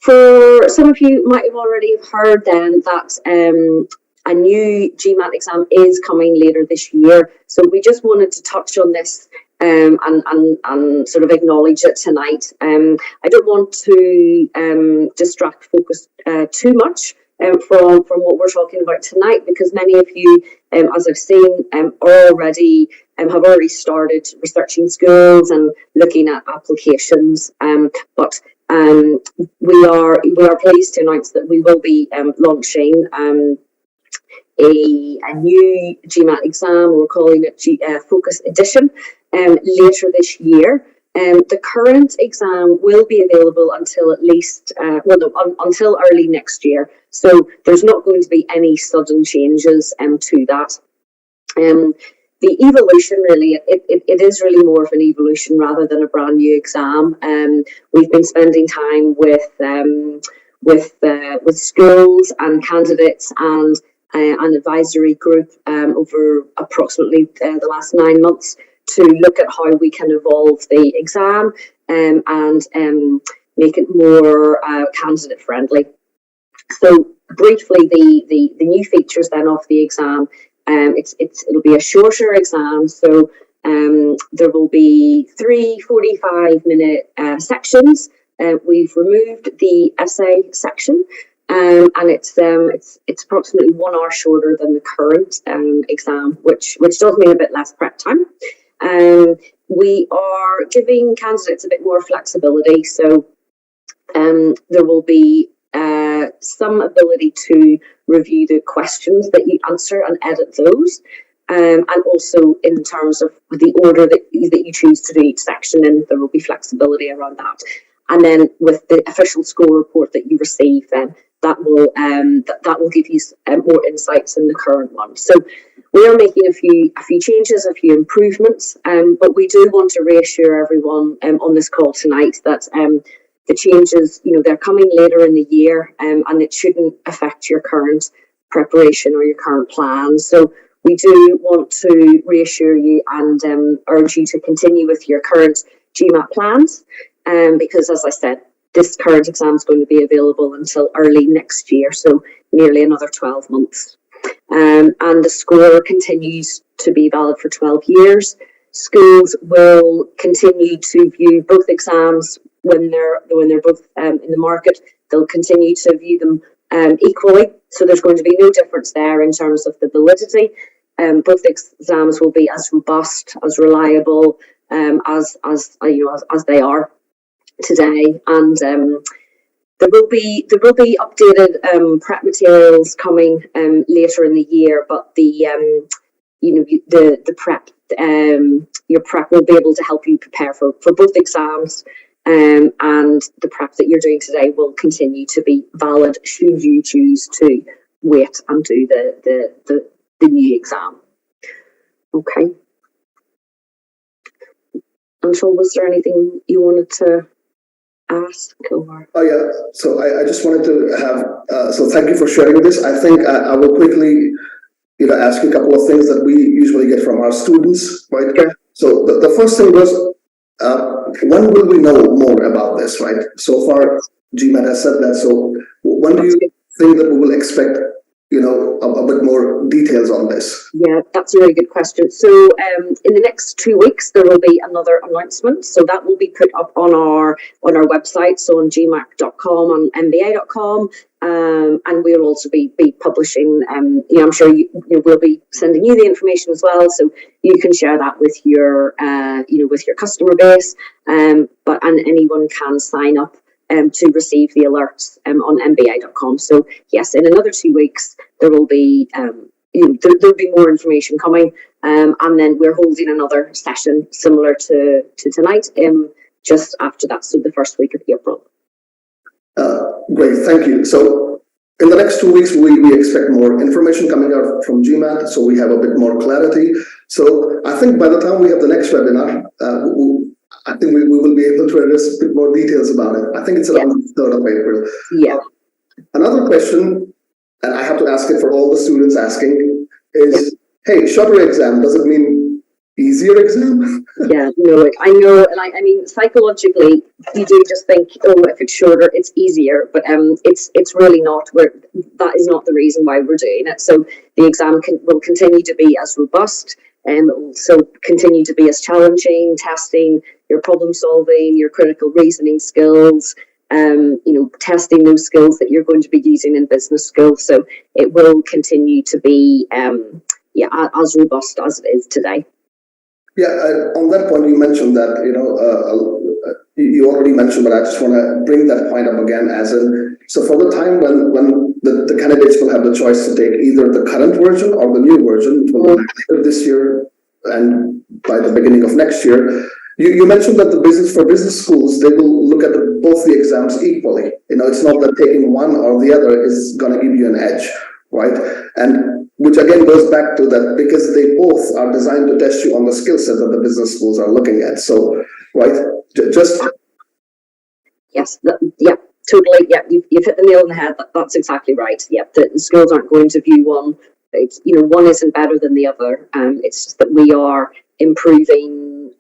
For some of you might have already heard then that a new GMAT exam is coming later this year. So we just wanted to touch on this and sort of acknowledge it tonight. I don't want to distract focus too much from what we're talking about tonight, because many of you, as I've seen, have already started researching schools and looking at applications. But we are pleased to announce that we will be launching a new GMAT exam. We're calling it Focus Edition later this year. The current exam will be available until at least until early next year. So there's not going to be any sudden changes to that. The evolution, really, it is really more of an evolution rather than a brand new exam. We've been spending time with schools and candidates and an advisory group over approximately the last 9 months to look at how we can evolve the exam and make it more candidate friendly. So briefly, the new features then of the exam. It'll be a shorter exam, so there will be 3 45-minute sections. We've removed the essay section, and it's approximately 1 hour shorter than the current exam, which does mean a bit less prep time. We are giving candidates a bit more flexibility, so there will be some ability to review the questions that you answer and edit those, and also in terms of the order that you choose to do each section in, there will be flexibility around that. And then with the official score report that you receive, then that will give you more insights in the current one. So we are making a few changes, a few improvements, but we do want to reassure everyone on this call tonight that the changes, they're coming later in the year, and it shouldn't affect your current preparation or your current plans. So we do want to reassure you and urge you to continue with your current GMAT plans, because, as I said, this current exam is going to be available until early next year, so nearly another 12 months. And the score continues to be valid for 12 years. Schools will continue to view both exams when they're both in the market. They'll continue to view them equally, so there's going to be no difference there in terms of the validity. Both exams will be as robust, as reliable as they are today, and there will be updated prep materials coming later in the year. But the prep, your prep will be able to help you prepare for both exams. And the prep that you're doing today will continue to be valid should you choose to wait and do the new exam. Okay. Anshul, was there anything you wanted to ask? Or? Oh yeah. So I just wanted to have. So thank you for sharing this. I think I will quickly, ask you a couple of things that we usually get from our students, right? Okay. So the first thing was. When will we know more about this, right? So far, GMAT has said that. So when do you think that we will expect, a bit more details on this? Yeah, that's a really good question. So in the next 2 weeks, there will be another announcement. So that will be put up on our website, so on gmac.com, on mba.com. And we'll also be publishing, I'm sure we'll be sending you the information as well, so you can share that with your, with your customer base. And anyone can sign up to receive the alerts on mba.com. So yes, in another 2 weeks there will be, there'll be more information coming, and then we're holding another session similar to tonight, just after that, so the first week of April. Great, thank you. So in the next 2 weeks, we expect more information coming out from GMAT, so we have a bit more clarity. So I think by the time we have the next webinar, I think we will be able to address a bit more details about it. I think it's around the 3rd of April. Yeah. Another question, and I have to ask it for all the students asking, is, hey, shorter exam, does it mean easier exam. Yeah, no, I know, and I mean, psychologically, you do just think, oh, if it's shorter, it's easier, but it's really not. That is not the reason why we're doing it. So the exam will continue to be as robust, and it will also continue to be as challenging, testing your problem solving, your critical reasoning skills, testing those skills that you're going to be using in business school. So it will continue to be, as robust as it is today. Yeah, on that point, you mentioned that, you already mentioned, but I just want to bring that point up again so for the time when the candidates will have the choice to take either the current version or the new version, which will be later this year and by the beginning of next year, you mentioned that for business schools, they will look at both the exams equally. It's not that taking one or the other is going to give you an edge, right? And which again goes back to that, because they both are designed to test you on the skill set that the business schools are looking at. So, right, just yes, totally. Yeah, you've hit the nail on the head. That's exactly right. Yeah, the schools aren't going to view one. One isn't better than the other. It's just that we are improving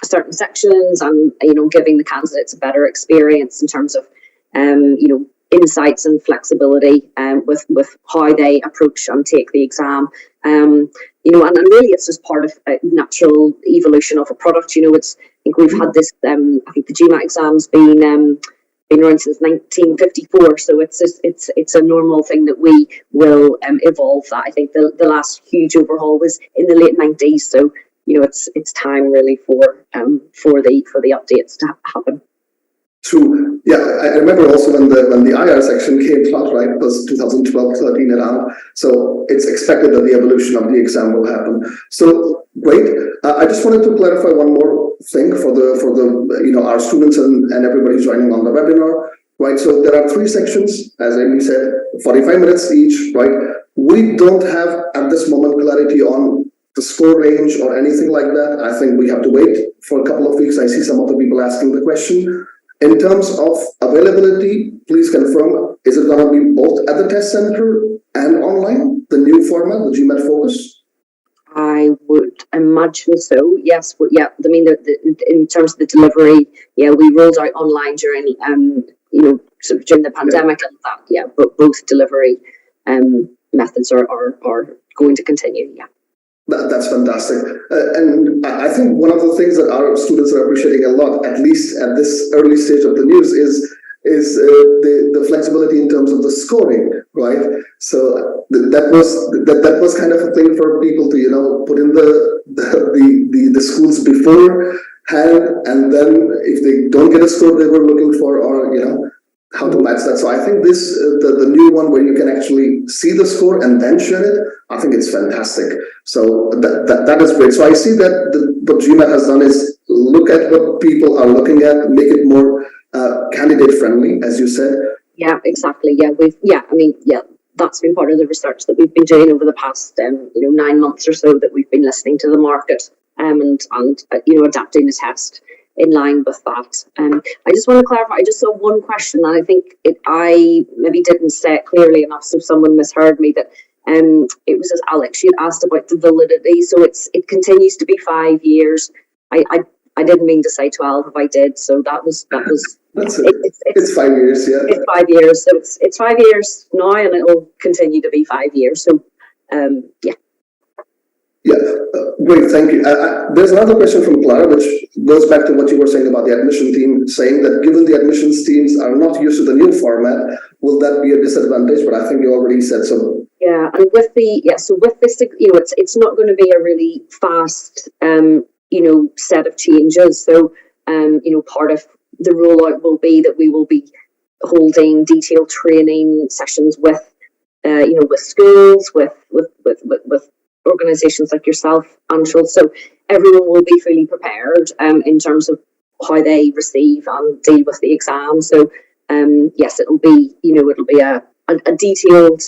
certain sections and giving the candidates a better experience in terms of insights and flexibility with how they approach and take the exam. And really it's just part of a natural evolution of a product. I think we've had this, I think the GMAT exam's been around since 1954, so it's a normal thing that we will evolve that. I think the last huge overhaul was in the late 90s, so it's time really for the updates to happen. True. Yeah, I remember also when the IR section came out, right? It was 2012-13 around. So it's expected that the evolution of the exam will happen. So great. I just wanted to clarify one more thing for the our students and everybody joining on the webinar, right? So there are 3 sections, as Amy said, 45 minutes each, right? We don't have at this moment clarity on the score range or anything like that. I think we have to wait for a couple of weeks. I see some of the people asking the question. In terms of availability, please confirm, is it going to be both at the test center and online, the new format, the GMAT Focus? I would imagine so, yes. But yeah, I mean, in terms of the delivery, yeah, we rolled out online during, sort of during the pandemic and that, yeah, but both delivery methods are going to continue, yeah. That's fantastic. And I think one of the things that our students are appreciating a lot, at least at this early stage of the news, is the flexibility in terms of the scoring, right? So that was kind of a thing for people to put in the schools beforehand, and then if they don't get a score they were looking for, or how to match that. So I think this the new one where you can actually see the score and then share it, I think it's fantastic. So that is great. So I see that what GMAT has done is look at what people are looking at, make it more candidate friendly, as you said. Yeah, exactly. Yeah, that's been part of the research that we've been doing over the past 9 months or so, that we've been listening to the market and adapting the test in line with that. I just want to clarify, I just saw one question, and I think I maybe didn't say it clearly enough, so someone misheard me, that it was as Alex, she had asked about the validity, so it continues to be 5 years. I didn't mean to say 12 if I did, so that was That's it. It's 5 years, yeah. It's 5 years, so it's 5 years now, and it'll continue to be 5 years, so yeah. Yeah, great, thank you. There's another question from Clara, which goes back to what you were saying about the admission team, saying that given the admissions teams are not used to the new format, will that be a disadvantage? But I think you already said so. Yeah, and with this, it's not going to be a really fast, set of changes. So, part of the rollout will be that we will be holding detailed training sessions with schools, with organisations like yourself, Anshul, so everyone will be fully prepared in terms of how they receive and deal with the exam. So yes, it'll be a detailed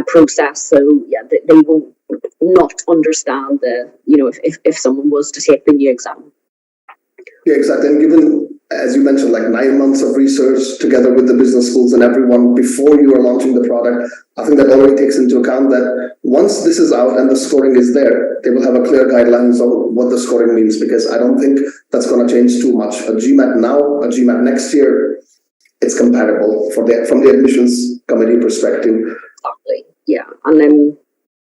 process. So yeah, they will not understand if someone was to take the new exam. Yeah, exactly. And given as you mentioned, like 9 months of research together with the business schools and everyone before you are launching the product. I think that already takes into account that once this is out and the scoring is there, they will have a clear guidelines on what the scoring means, because I don't think that's going to change too much. A GMAT now, a GMAT next year, it's compatible from the admissions committee perspective. Exactly. Yeah. And then,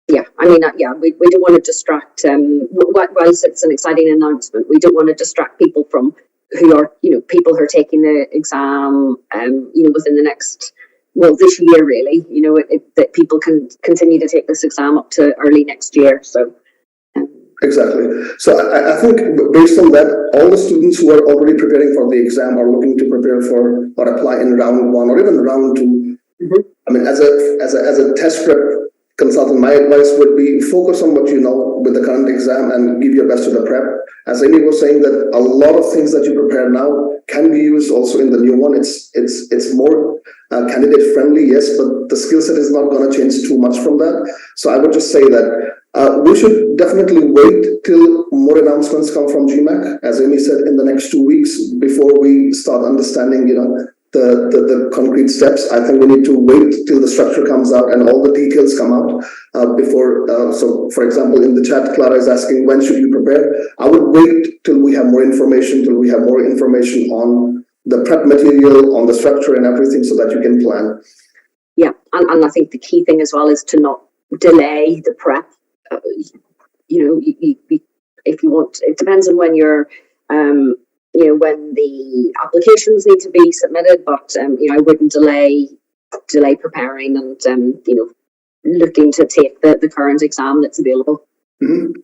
we don't want to distract, whilst it's an exciting announcement, we don't want to distract people from who are, people who are taking the exam, within the next, this year really, that people can continue to take this exam up to early next year. So. Exactly. So I think based on that, all the students who are already preparing for the exam are looking to prepare for or apply in round 1 or even round 2. Mm-hmm. I mean, as a test prep consultant, my advice would be focus on what you know with the current exam and give your best to the prep. As Amy was saying, that a lot of things that you prepare now can be used also in the new one. It's more candidate friendly, yes, but the skill set is not going to change too much from that. So I would just say that we should definitely wait till more announcements come from GMAC, as Amy said, in the next 2 weeks before we start understanding, the concrete steps. I think we need to wait till the structure comes out and all the details come out before. So, for example, in the chat, Clara is asking, when should you prepare? I would wait till we have more information, on the prep material, on the structure and everything, so that you can plan. Yeah, and I think the key thing as well is to not delay the prep. If you want, it depends on when you're, when the applications need to be submitted, but I wouldn't delay preparing and looking to take the current exam that's available. Mm-hmm.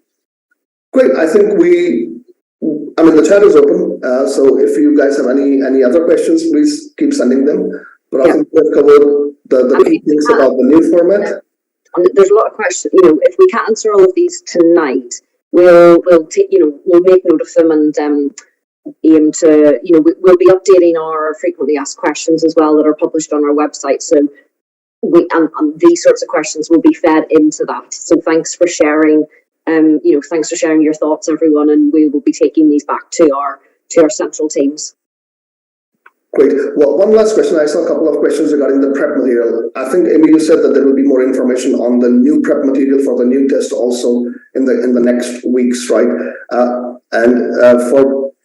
Great. I think the chat is open, so if you guys have any other questions, please keep sending them. But I think we've covered the key things about the new format. And there's a lot of questions. If we can't answer all of these tonight, we'll make note of them and aim to, we'll be updating our frequently asked questions as well that are published on our website. So and these sorts of questions will be fed into that. So thanks for sharing. Thanks for sharing your thoughts, everyone, and we will be taking these back to our central teams. Great. Well, one last question. I saw a couple of questions regarding the prep material. I think, Amy, you said that there will be more information on the new prep material for the new test also in the next weeks, right?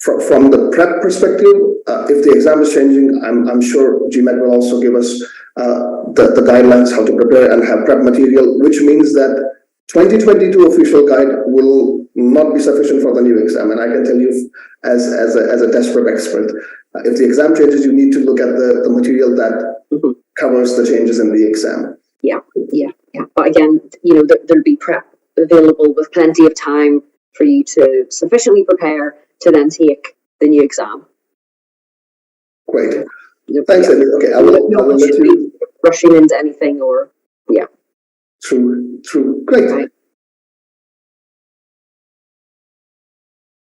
From the prep perspective, if the exam is changing, I'm sure GMAT will also give us the guidelines how to prepare and have prep material, which means that 2022 official guide will not be sufficient for the new exam. And I can tell you as a test prep expert, if the exam changes, you need to look at the material that covers the changes in the exam. Yeah. But again, there'll be prep available with plenty of time for you to sufficiently prepare to then take the new exam. Great. Thanks, Amy. Okay, I will let you rushing into anything or. True. Great.